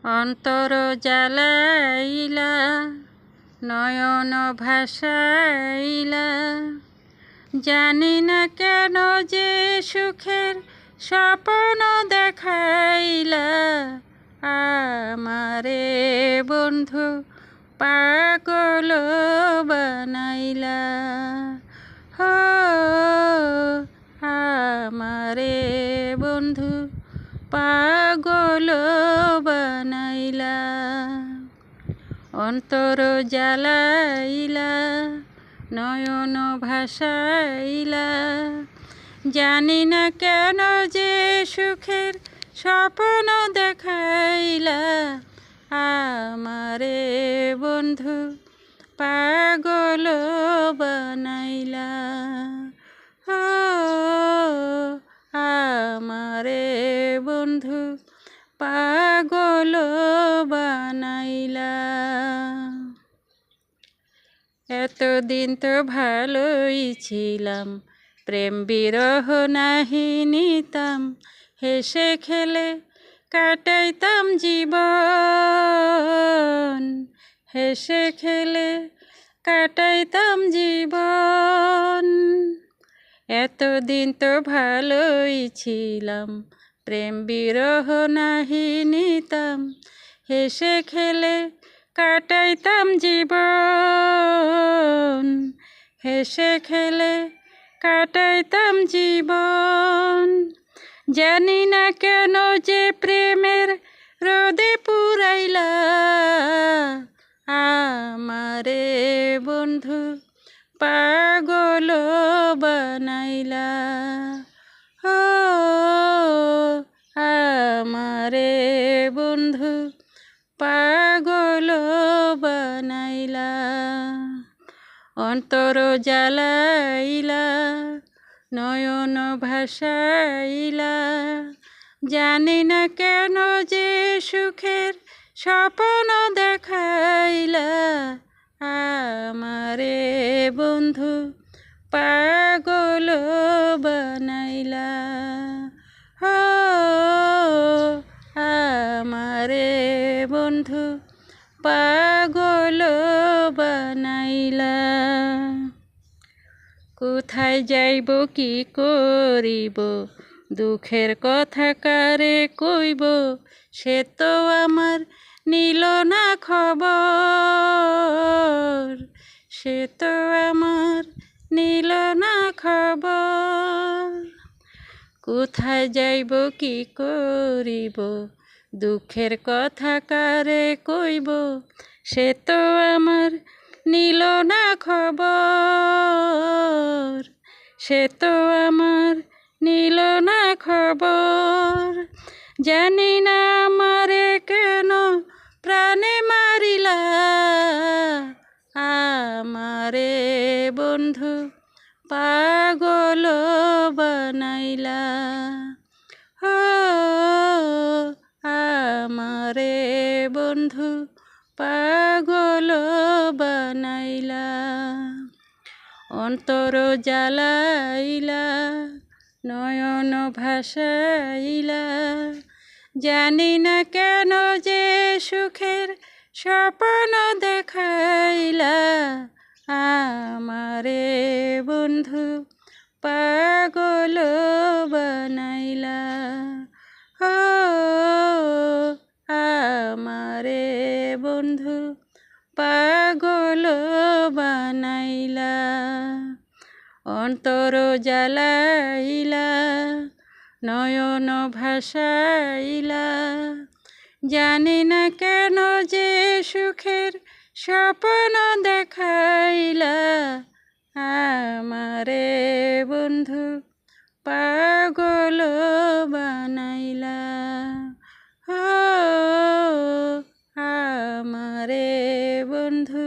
অন্তর জ্বালাইলা নয়ন ভাসাইলা, জানি না কেন যে সুখের স্বপ্ন দেখাইলা। আমারে বন্ধু পাগল বানাইলা, হো আমারে বন্ধু পাগল বানাইলা। অন্তর জ্বালাইলা নয়ন ভাসাইলা, জানি না কেন যে সুখের স্বপ্ন দেখাইলা। আমারে বন্ধু পাগল বানাইলা, ও আমারে বন্ধু পাগল বানাইলা। এতদিন তো ভালোই ছিলাম, প্রেম বিরহ নাহি নিতাম, হেসে খেলে কাটাইতাম জীবন, হেসে খেলে কাটাইতাম জীবন। এতদিন তো ভালোই ছিলাম, প্রেম বিরহ নাহি নিতাম, হেসে খেলে কাটাইতাম জীবন, হেসে খেলে কাটাইতাম জীবন। জানি না কেন যে প্রেমের রোদে পুরাইলা। আমারে বন্ধু পাগল বানাইলা, ও আমারে বন্ধু পাগল বানাইলা। অন্তর জ্বালাইলা নয়ন ভাসাইলা, জানি না কেন যে সুখের স্বপ্ন দেখাইলা। আমারে বন্ধু পাগল বানাইলা, ও আমারে বন্ধু পাগল বানাইলা। কোথায় যাইব কি করিব, দুঃখের কথা কারে কইব, সে তো আমার নিল না খবর, সে তো আমার নিল না খবর। কোথায় যাইব কি করিব, দুঃখের কথা কারে কইব, সে তো আমার নিল না খবর, সে তো আমার নিল না খবর। জানি না আমারে কেন প্রাণে মারিলা। আমারে বন্ধু পাগল বানাইলা, ও আমারে বন্ধু পাগল বানাইলা। অন্তর জ্বালাইলা নয়ন ভাসাইলা, জানি না কেন যে সুখের স্বপ্ন দেখাইলা। আমারে বন্ধু পাগল বানাইলা, ও আমারে বন্ধু পাগল বানাইলা। অন্তর জ্বালাইলা নয়ন ভাসাইলা, জানি না কেন যে সুখের স্বপ্ন দেখাইলা। আমারে বন্ধু পাগল বানাইলা, ও আমারে বন্ধু